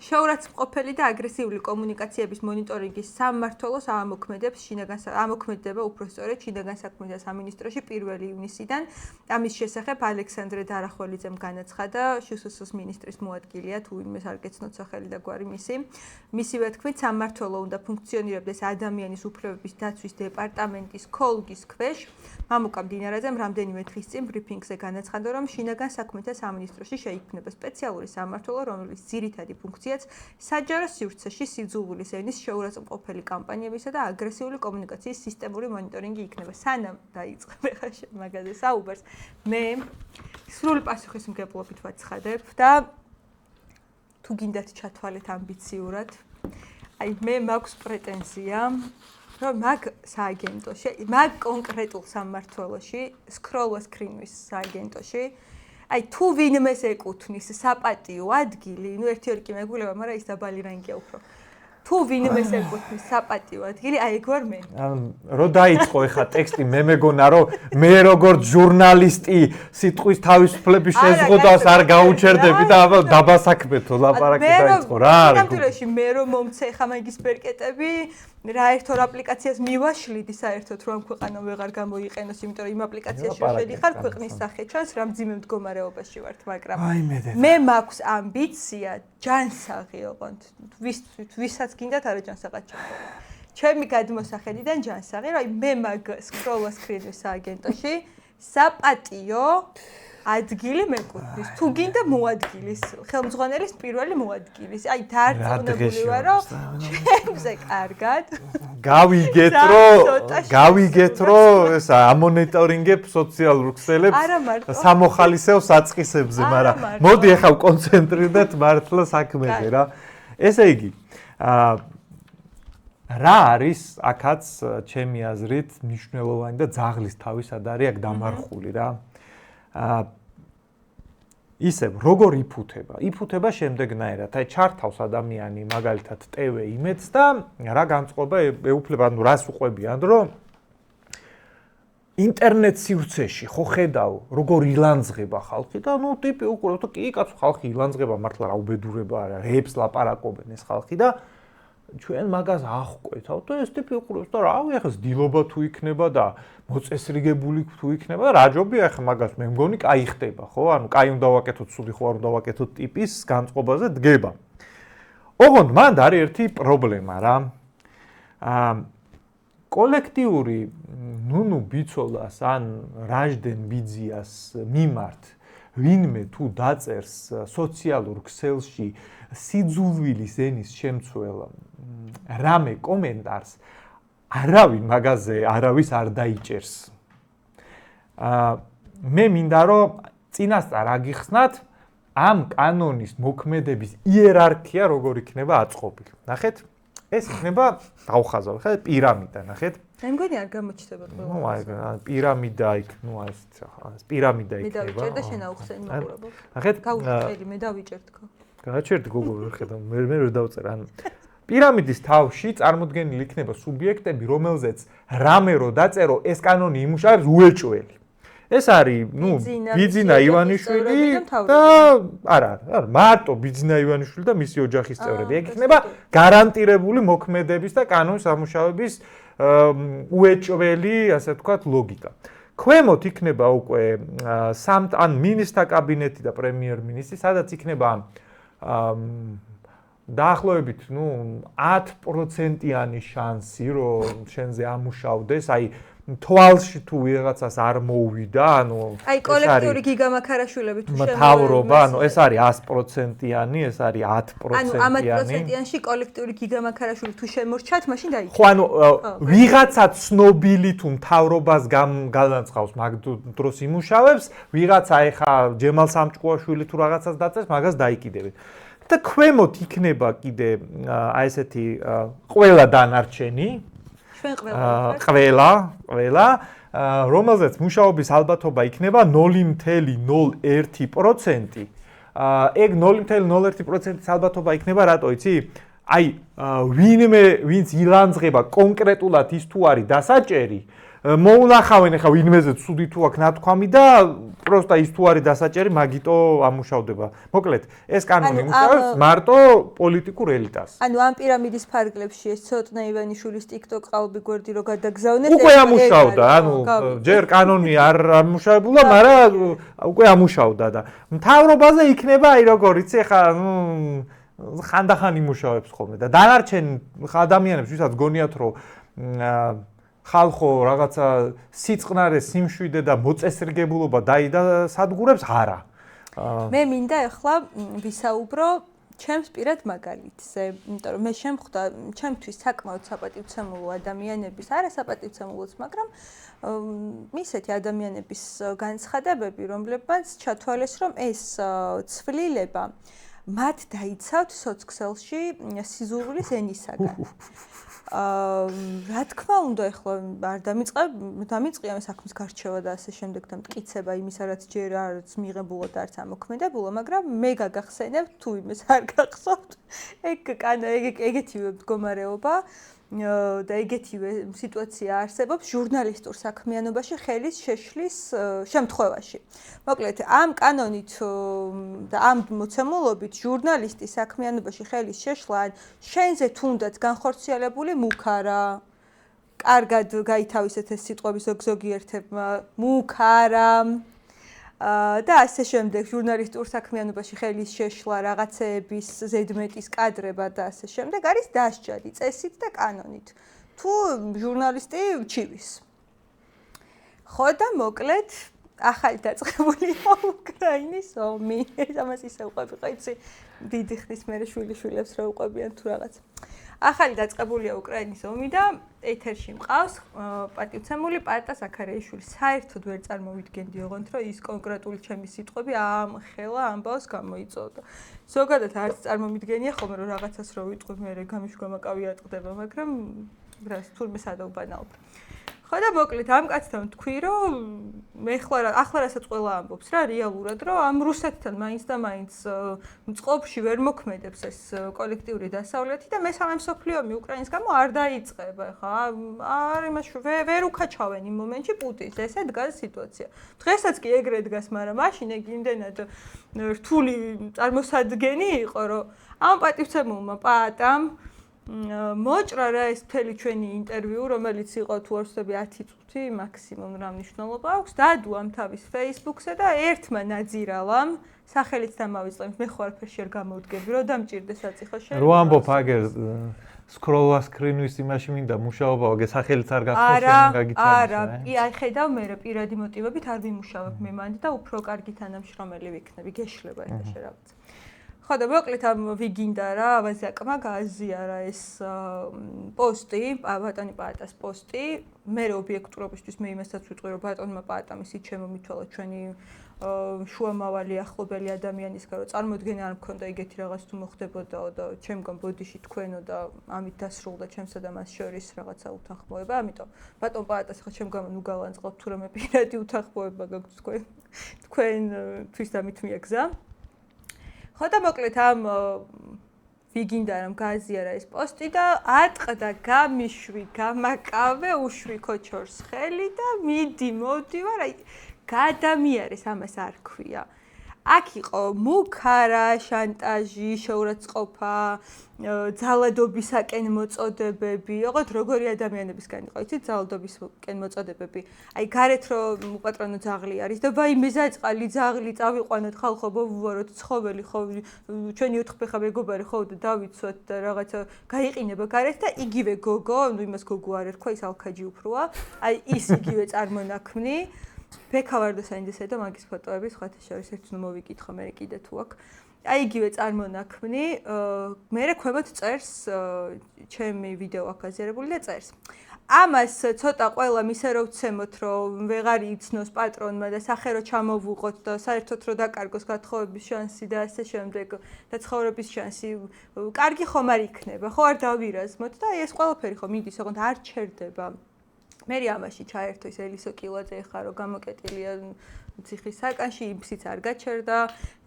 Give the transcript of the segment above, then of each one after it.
შეურაცხმყოფელი და აგრესიული კომუნიკაციების მონიტორინგის სამმართველოს ამოქმედებს ამოქმედება უпростоრედ შინაგან საქმეთა სამინისტროში 1 ივნისიდან. ამის შესახებ ალექსანდრე დარახველიძემ განაცხადა, შსს მინისტრის მოადგილეა, თუ ვინმეს არ გეცნოთ სახელი და გვარი მისი. მისივე თქმით, სამმართველო უნდა ფუნქციონირებდეს ადამიანის უფლებების დაცვის დეპარტამენტის კოლგის ქვეშ. მამუკა მდინარაძემ რამდენიმე დღის წინ ბრიფინგზე განაცხადა, რომ შინაგან საქმეთა სამინისტროში შეიქმნება სპეციალური სამმართველო, რომელიც ძირითადი ფუნქციაც საჯარო სივრცეში სიძულვილის ენის შეურაცხმყოფელი კამპანიებისა და აგრესიული კომუნიკაციის სისტემური მონიტორინგი იქნება. სანამ დაიწყებ ხა მაგაზე საუბარს, მე სრული პასუხისმგებლობით ვაცხადებ და თუ გინდათ ჩათვალეთ ამბიციურად, აი მე მაქვს პრეტენზია, რომ მაგ სააგენტოში, მაგ კონკრეტულ სამმართველოში, სკროლ-სკრინვის სააგენტოში აი თუ ვინმეს ეკუთვნის საპატიო ადგილი, ნუ ერთი-ორი კი მეგულება, მაგრამ ის დაბალი რანგია უფრო. თუ ვინმეს ეკუთვნის საპატიო ადგილი, აი ეგ ვარ მე. რო დაიწყო ეხა ტექსტი, მე მეგონა რომ მე როგორც ჟურნალისტი სიტყვის თავისუფლების შეზღუდვას არ გაუჩერდები და აბა დაბასაქმეთო ლაპარაკი დაიწყო რა არის. სამთულეში მე რომ მომცე ეხა მაგის ბერკეტები რა ერთო აპლიკაციას მივაშლიდი საერთოდ რომ ქვეყანა ვეღარ გამოიყენოს, იმიტომ რომ იმ აპლიკაციაში შედიხარ ქვეყნის სახე ჩანს, რა მძიმე მდგომარეობაში ვართ, მაგრამ მე მაქვს ამბიცია ჯანსაღი ოღონდ, ვისაც გინდათ არა ჯანსაღად ჩახო. ჩემი გადმოსახედიდან ჯანსაღი, რომ მე მაგ სკროლ-სკრინვის სააგენტოში საპატიო ადგილი მეკუთვნის. თუ გინდა მოადგილის, ხელმძღვანელის პირველი მოადგილის. აი დარწმუნებული ვარ, რომ ჩემზე კარგად გავიგეთ, რომ ეს ამონიტორინგებ სოციალურ ქსელებს სამოხალისეო საწყისებზე, მაგრამ მოდი ახლა კონცენტრირდეთ მართლა საქმეზე რა. ესე იგი, რა არის აქაც ჩემი აზრით მნიშვნელოვანი და ძაღლის თავი სად არის აქ დამარხული რა. ისევ როგორ იფუთება შემდეგნაირად. აი ჩართავს ადამიანი მაგალითად TV იმედს და რა განწყობა ეუფლება, ანუ რას უყვებიან, რომ ინტერნეტ სივრცეში ხო ხედავ როგორ ილანძღება ხალხი და ნუ ტიპი უყურებ და კი კაცო ხალხი ილანძღება მართლა რა უბედურება არა, რეებს ლაპარაკობენ ეს ხალხი და ჩვენ მაგას აღყვეთავთ და ეს ტიპი უყურებს და რავი ახლა ძილობა თუ იქნება და მოწესრიგებული თუ იქნება და რა ჯობია ახლა მაგას მე მგონი კაი ხდება ხო ანუ კაი უნდა ვაკეთოთ სუდი ხო არ უნდა ვაკეთოთ ტიპის განწყობაზე დგება. ოღონდ მანდ არის ერთი პრობლემა რა. კოლექტიური ნუნუ ბიცოლას ან რაჟდენ ბიძიას მიმართ ვინმე თუ დაწერს სოციალურ ქსელში სიძულვილის ენის შემცველ რამე კომენტარს არავინ მაგაზე არავის არ დაიჭერს. მე მინდა რომ წინასწარ აგიხსნათ ამ კანონის მოქმედების იერარქია როგორ იქნება აწყობილი. ნახეთ, ეს იქნება დავხაზავ, ხა პირამიდა, ნახეთ. მე მგონი არ გამოჩნდება ყველა. ნუ აი პირამიდა იქ, ნუ აი ეს პირამიდა იქნება. მე დავიჭერ და შენ აუხსენ მაყურებო. ნახეთ, გავუწევდი, მე დავიჭერ თქო. გააჩერდი გოგო ვერ ხედავ, მე ვერ დავწერ ან პირამიდის თავში წარმოდგენილი იქნება სუბიექტები, რომელზეც რამე რო დაწერო, ეს კანონი იმუშავებს უეჭველი. ეს არის, ნუ, ბიძინა ივანიშვილი და არა, მარტო ბიძინა ივანიშვილი და მისი ოჯახის წევრები. ეგ იქნება გარანტირებული მოქმედების და კანონის ამუშავების უეჭველი, ასე ვთქვათ, ლოგიკა. ქვემოთ იქნება უკვე ან მინისტრთა კაბინეტი და პრემიერ-მინისტრი, სადაც იქნება დაახლოებით, ნუ 10%-იანი შანსი, რომ შენზე ამუშავდეს, აი თვალში თუ ვიღაცას არ მოუვიდა, ანუ აი კოლექტიური გიგამაქარაშვილები თუ მთავრობა, ანუ ეს არის 100%-იანი, ეს არის 10%-იანი. ანუ ამ 10%-იანში კოლექტიური გიგამაქარაშვილი თუ შემორჩათ, მაშინ დაიჭირა. ხო, ანუ ვიღაცა ცნობილი თუ მთავრობას განაცხავს მაგ დროს იმუშავებს, ვიღაცა ეხა ჯემალ სამჭკუაშვილი თუ რაღაცას დაწერს, მაგას დაიკიდებენ. და ქვემოთ იქნება კიდე აი ესეთი ყველა დანარჩენი ყველა რომელზეც მუშაობის ალბათობა იქნება 0.01%. ეგ 0.01%-ის ალბათობა იქნება რატო იცი? აი ვინმე ვინც ილანძღება კონკრეტულად ის თუ არის დასაჭერი მოუნახავენ ახლა ვინმეზე ცუდი თუ აქვს ნათქვამი და პროსტა ის თუ არის დასაჭერი მაგიტო ამუშავდება. მოკლედ, ეს კანონი იმუშავებს მარტო პოლიტიკურ ელიტას. ანუ ამ პირამიდის ფარგლებში ეს ცოტნე ივანიშვილის TikTok ყალბი გვერდი რო გადაგზავნეთ უკვე ამუშავდა, ანუ ჯერ კანონი არ ამუშავებულა, მაგრამ უკვე ამუშავდა და მთავრობაზე იქნება აი როგორ იცი ახლა ხანდახან იმუშავებს ხოლმე და დანარჩენ ადამიანებს ვისაც გონიათ რომ ხალხო რაღაცა სიწყნარე სიმშვიდე და მოწესრიგებულობა დაიდა სადგურებს არა. მე მინდა ახლა ვისაუბრო ჩემს პირად მაგალითზე, იმიტომ რომ მე შემხვდა ჩემთვის საკმაოდ საპატივცემულო ადამიანების, არა საპატივცემულოც, მაგრამ ისეთი ადამიანების განცხადებები, რომლებმაც ჩათვალეს, რომ ეს ცვლილება მათ დაიცავთ სოცქსელში სიზურვილის ენისაგან. რა თქმა უნდა, ახლა არ დამიწყია საქმის გარჩევა და ასე შემდეგ და მტკიცება იმისა, რაც ჯერ არც მიღებულა და არც ამოქმედებულა, მაგრამ მე გაგახსენებთ თუ იმეს არ გახსოვთ, ეგეთივე მდგომარეობა და ეგეთივე სიტუაცია არსებობს ჟურნალისტურ საქმიანობაში ხელის შეშლის შემთხვევაში. მოკლედ, ამ კანონით და ამ მოცემულობით ჟურნალისტის საქმიანობაში ხელის შეშლა შენზე თუნდაც განხორციელებული მუქარა. კარგად გაითავისეთ ეს სიტყვები ზოგიერთებმა, მუქარა. და ასე შემდეგ ჟურნალისტურ საქმიანობაში ხელის შეშლა რაღაცეების ზედმეტის კადრება და ასე შემდეგ არის დასჯადი წესით და კანონით თუ ჟურნალისტი ჩივის ხო და მოკლედ ახალი დაწყებულია უკრაინის ომი ამას ისე უყვები ხო იცი დიდი ხნის მერე შვილიშვილებს რა უყვებიან თუ რაღაც ახალი დაწყებულია უკრაინის ომი და ეთერში მყავს პატივცემული პატა ზაქარიაშვილი. საერთოდ ვერ წარმოვიდგენდი ოღონდ რომ ის კონკრეტული ჩემი სიტყვები ამ ხელა ამბავს გამოიწოდა. ზოგადად არც წარმომიდგენია ხოლმე რომ რაღაცას რო ვიტყვი მე გამიშგვამაკავი ატყდება, მაგრამ რას თურმე სადაუბანალობ. ხო და მოკლედ ამ კაცთან თქვი რომ ახლა რასაც ყველა ამბობს რა რეალურად რომ ამ რუსეთთან მაინც და მაინც მწყობში ვერ მოქმედებს ეს კოლექტიური დასავლეთი და მესამე მსოფლიო ომი უკრაინის გამო არ დაიწყება ხა არ იმაში ვერ უკაჩავენ იმ მომენტში პუტინს ესე დგას სიტუაცია დღესაც კი ეგრე დგას მაგრამ მაშინ ეგ იმდენად რთული წარმოსადგენი იყო რომ ამ პატივცემულმა პატამ მოჭრა რა ეს მთელი ჩვენი ინტერვიუ, რომელიც იყო თუ არ ვცდები 10 წუთი მაქსიმუმ რა მნიშვნელობა აქვს, დადუამ თავის Facebook-ზე და ერთმა ნაძირალამ სახელით დამავიწყებს, მე ხო არაფერში არ გამოვდგები, რომ დამჭირდეს აწიხო შენ. რო ამბობ აგერ სკროლა სკრინვის იმაში მინდა მუშაობა, აგე სახელით არ გახსოვს შენ გაგიცანოს. არა, აი ხედავ მე პირადი მოტივებით არ ვიმუშავებ მე მანდ და უფრო კარგი თანამშრომელი ვიქნები, გეშლება ეს შერავაც. ხო და მოკლედ ამ ვიგინდა რა ავაზაკმა გააზიარა ეს პოსტი, ბატონი პაატას პოსტი. მე ობიექტურობისთვის მე იმასაც ვიტყვი რომ ბატონმა პაატამ ისიც შემომითვალა ჩვენი შუამავალი ახლობელი ადამიანისგან რომ წარმოდგენა არ მქონდა იგეთი რაღაც თუ მოხდებოდაო და ჩემგან ბოდიში თქვენო და ამით დასრულდა ჩემსა და მას შორის რაღაცა უთანხმოება. ამიტომ ბატონ პაატას ხა ჩემგან ნუ გავანწყობთ თუ რამე პირადი უთანხმოება გაგვთ თქვენთვის და მით მიაგზა. ხო და მოკლედ ამ ვიგინდა რომ გააზიარა ეს პოსტი და ატყდა გამიშვი გამაკავე უშვი ქოჩორს ხელი და მიდი მოდი ვარ აი გადამიარეს ამას არ ქვია აქ იყო მუქარა შანტაჟი შეურაცხყოფა ძალადობისაკენ მოწოდებები ოღონდ როგორი ადამიანებისგან იყო იცით ძალადობისაკენ მოწოდებები აი გარეთ რომ უპატრონო ძაღლი არის და ვაიმე ზაწყალი ძაღლი წავიყვანოთ ხალხო ვუვაროთ ცხოველი ხო ჩვენი 4 ფეხა მეგობარი ხო და დავიცვათ და რაღაცა გაიყინება გარეთ და იგივე გოგო ნუ იმას გოგო არ ერქვა ის ალქაჯი უფროა აი ის იგივე წარმონაქმნი ფექავარდოსანიდესა და მაგის ფოტოები სხვათა შორის ერთ ნუ მოვიკითხო მე კიდე თუ აქ აი იგივე წარმონაქმნი მე ქვემოთ წერს ჩემი ვიდეო აქ აზიარებული და წერს ამას ცოტა ყველა მისე რო ვცემოთ რომ ვეღარ იცნოს პატრონმა და სახე რო ჩამოვუყოთ და საერთოდ რო დაკარგოს გათხოვების შანსი და ასე შემდეგ და ცხოვრების შანსი კარგი ხომ არ იქნება ხო არ დავირაზმოთ და აი ეს ყველაფერი ხო მიდის ოღონდ არ ჩერდება მე ამაში ჩაერთო ის ელისო კილაძე ხა რომ გამოკეტილია ციხის საკანში, იმსიც არ გაჩერდა,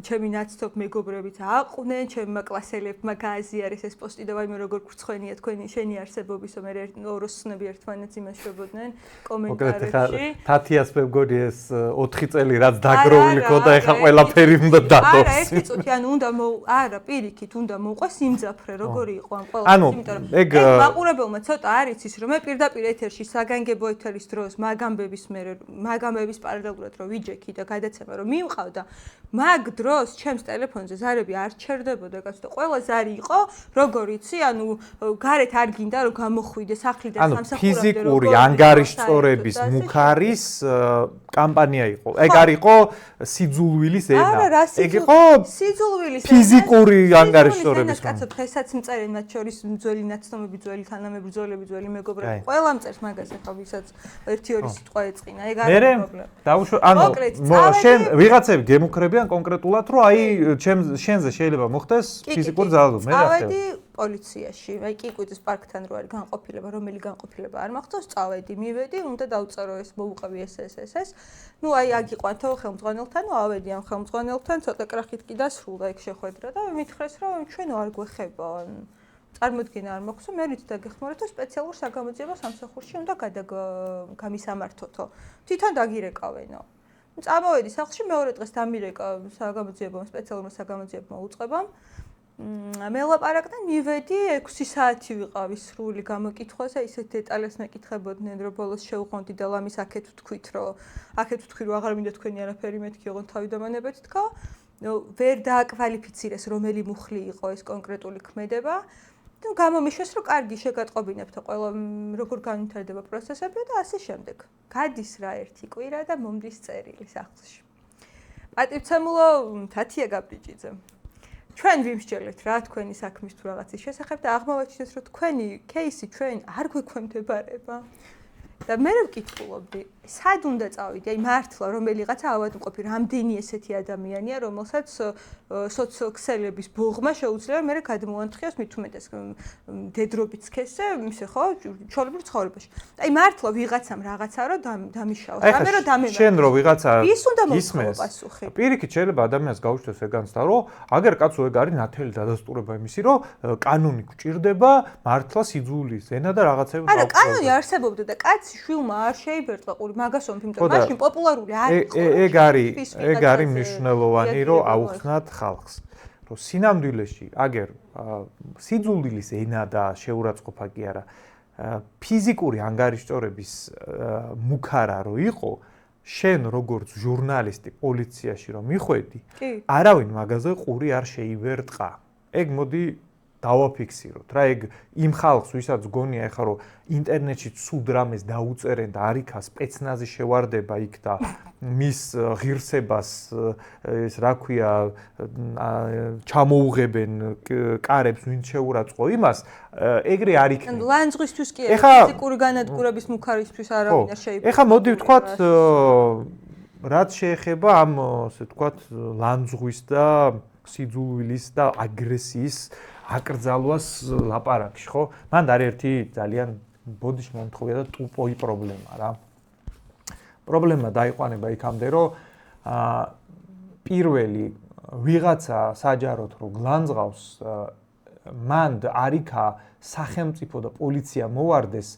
ჩემი ნაცნობ მეგობრებიც აყვნენ, ჩემმა კლასელებმა გააზიარეს ეს პოსტი და ვაიმე როგორ გრცხვენია თქვენი შენი არსებობისო, მე ოროსნები ერთმანეთს იმაშრებოდნენ კომენტარებში. თათიას მე მგონი ეს 4 წელი რაც დაგროვილი ქონდა, ეხა ყველაფერი უნდა დადოს. არა, ერთი წუთი, ანუ არა, პირიქით უნდა მოუყვეს იმძაფრე, როგორი იყო ამ ყველაფერი, იმიტომ რომ ეგ მაყურებელმა ცოტა არ იცის, რომ მე პირდაპირ ეთერში საგანგებო ეთერის დროს მაგამების პარალელურად რომ ვიჯექი და გადაცემა რომ მივყავდა, მაგ დროს ჩემს ტელეფონზე ზარები არ ჩერდებოდა კაცო და ყველა ზარი იყო, როგორ იცი, ანუ გარეთ არ გინდა რომ გამოხვიდე სახლიდან სამსახურამდე ანუ ფიზიკური ანგარიშწორების მუხარის კამპანია იყო. ეგ არ იყო სიძულვილის ენა. ეგ იყო სიძულვილის ფიზიკური ანგარიშწორების კაცო დღესაც მწერენ მათ შორის ძველი ნაცნობები, ძველი თანამებრძოლები, ძველი მეგობრები. ყველა მწერს მაგას ახლა ვისაც 1-2 სიტყვა ეწყინა. ეგ არის პრობლემა. ანუ შენ ვიღაცები გემუქრებიან კონკრეტულად რომ აი შენზე შეიძლება მოხდეს ფიზიკური ძალადობა. მე რა წავედი პოლიციაში. აი კიკვიძის პარკთან რო არის განყოფილება, რომელი განყოფილება არ მახსოვს, წავედი, მივედი, უნდა დავწერო ეს მოუყევი ეს. ნუ აი აგიყვანთო ხელმძღვანელთან, ავედი ამ ხელმძღვანელთან, ცოტა კრახით კი დასრულდა ეგ შეხვედრა და მითხრეს რომ ჩვენო არ გვეხება. წარმოდგენა არ მაქვს, მე რით დაგეხმაროთ, რომ სპეციალურ საგამოძიებო სამსახურში უნდა გამისამართოთო. თვითონ დაგირეკავენო. წამოვედი სახლში, მეორე დღეს დამირეკა საგამოძიებო სპეციალურმა საგამოძიებო უწყებამ. მელაპარაკდა, მივედი 6 საათი ვიყავი სრული გამოკითხვაზე, ისეთ დეტალებს მეკითხებოდნენ, რომ ბოლოს შევყვანდი და ლამის აქეთ ვთქვით, რომ აღარ მინდა თქვენი არაფერი მეთქი, ოღონდ თავიდანებეთ თქვა. ვერ დააკვალიფიცირეს, რომელი მუხლი იყო ეს კონკრეტული ქმედება. და გამომიშვეს, რომ კარგი შეგატყობინებთ ყველა როგორ განვითარდება პროცესები და ასე შემდეგ. გადის რა ერთი კვირა და მომდის წერილი სახლში. პატივცემულო თათია გაბრიჭიძე. ჩვენ ვიმსჯელეთ რა თქვენი საქმის თუ რაღაცის შესახებ და აღმოვაჩინეთ, რომ თქვენი кейსი ჩვენ არ გვექვემდებარება. და მე ვკითხულობდი, სად უნდა წავიდე? აი მართლა რომელიღაცა ავადმყოფი რამდენი ესეთი ადამიანია, რომელსაც სოციოქსელების ბოღმა შეუძლია მე გადმოვანთხიოს მით უმეტეს დედრობით სქესზე, ისე ხო, ჩვეულებრივ ცხოვრებაში. აი მართლა ვიღაცამ რაღაცა რომ დამიშაოს, რამე რომ დამემართ. შენ რო ვიღაცა ის უნდა მოხდეს პასუხი. პირიქით შეიძლება ადამიანს გაუჩნდეს ეგ განცდა, რომ აგერ კაცო ეგ არის ნათელი დადასტურება იმისი, რომ კანონი გვჭირდება, მართლა სიძულის ენა და რაღაცები არა, კანონი არსებობდა და კაცი შვილმა არ შეიბერტყა ყური მაგასო, იმიტომ რომ მაშინ პოპულარული არ იყო. ეგ არის მნიშვნელოვანი, რომ აუხსნათ ხალხს. რომ სინამდვილეში აგერ სიძულის ენა და შეურაცხყოფა კი არა, ფიზიკური ანგარიშწორების მუხარა რო იყო, შენ როგორც ჟურნალისტი პოლიციაში რომ მიხვედი, არავინ მაგაზე ყური არ შეიბერტყა. ეგ მოდი დავაფიქსიროთ რა, ეგ იმ ხალხს ვისაც გონია ეხლა რომ ინტერნეტში ცუდ რამეს დაუწერენ და არიქა სპეცნაზი შევარდება იქ და მის ღირსებას ეს რა ქვია ჩამოუღებენ კარებს ვინ შეურაცხო იმას, ეგრე არ იქნება. ლანძღვისთვის კი არა, ფიზიკური განადგურების მუხარისთვის არავინ არ შეიბერტყა. ეხლა მოდი ვთქვათ რაც შეეხება ამ ასე ვთქვათ ლანძღვის და სიძულვილის და აგრესიის აკრძალვას ლაპარაკში, ხო? მან არის ერთი ძალიან ბოდიში მომთხოვია და ტუპოი პრობლემა რა. პრობლემა დაიყვანება იქამდე, რომ პირველი ვიღაცა საჯაროდ რო გლანძღავს, მან არიქა სახელმწიფო და პოლიცია მოვარდეს,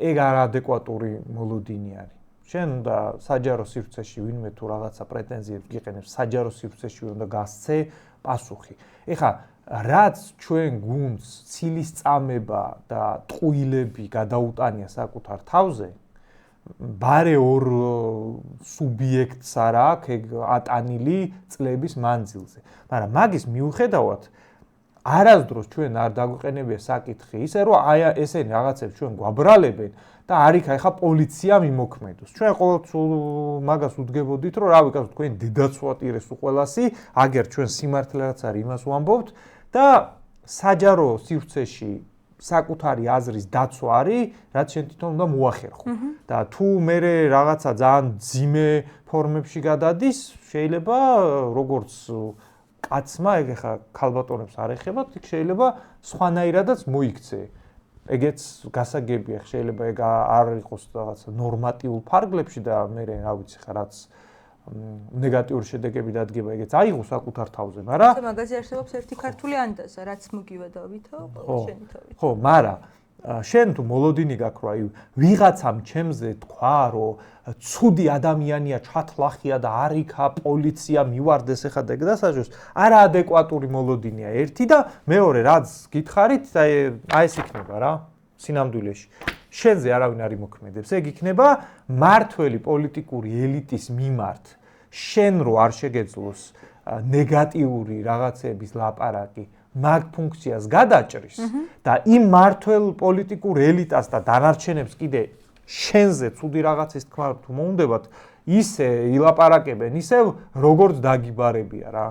ეგ არადეკვატური მოლოდინი არის. შენ უნდა საჯარო სივრცეში ვინმე თუ რაღაცა პრეტენზიებს გიყენებს, საჯარო სივრცეში უნდა გასცე პასუხი. ეხლა რაც ჩვენ გუნდს ცილის წამება და ტყუილები გადაუტანია საკუთარ თავზე, ბარე ორ სუბიექტს არ აქვს ეგ ატანილი წლების მანძილზე. მაგრამ მაგის მიუხედავად არასდროს ჩვენ არ დაგვიყენებია საკითხი ისე რომ აი ესენი რაღაცებს ჩვენ გვაბრალებენ და არიქა ეხა პოლიცია მიმოქმედოს. ჩვენ ყოველთვის მაგას უდგებოდით რომ რავი კაცო თქვენ დედაცვატირეს უყველასი, აგერ ჩვენ სიმართლეაც არის იმას ვამბობთ და საჯარო სივრცეში საკუთარი აზრის დაცვა არის, რაც შენ თვითონ უნდა მოახერხო. და თუ მე რაღაცა ძალიან ძიმე ფორმებში გადადის, შეიძლება როგორც კაცმა ეგ ხა ქალბატონებს არ ეხებათ, იქ შეიძლება სხვანაირადაც მოიქცე. ეგეც გასაგებია, შეიძლება ეგ არ იყოს რაღაცა ნორმატიულ ფარგლებში და მე რა ვიცი ხა რაც ნეგატიური შედეგები დადგება, ეგეც აიღო საკუთარ თავზე, მაგრამ მაგაზე არსებობს ერთი ქართული ანდაზა, რაც მოგივედავითო, შენი თავით. ხო, მაგრამ შენ თუ მოლოდინი გაქვს, რომ ვიღაცამ ჩემზე თქვა, რომ ცუდი ადამიანია, ჩათლახია და არ იქა პოლიცია მივარდეს ახლა და ეგ დასაჯოს, არაადეკვატური მოლოდინია ერთი და მეორე რაც გითხარით, აი ეს იქნება რა, სინამდვილეში. შენზე არავინ არ იმოქმედებს, ეგ იქნება მართველი პოლიტიკური ელიტის მიმართ შენ რო არ შეგეძლოს ნეგატიური რაღაცების ლაპარაკი მაგ ფუნქციას გადაჭრის და იმ მართველ პოლიტიკურ ელიტას და დანარჩენებს კიდე შენზე ცუდი რაღაცის თქმა თუ მოუნდებათ ისე ილაპარაკებენ ისევ როგორც დაგიბარებია რა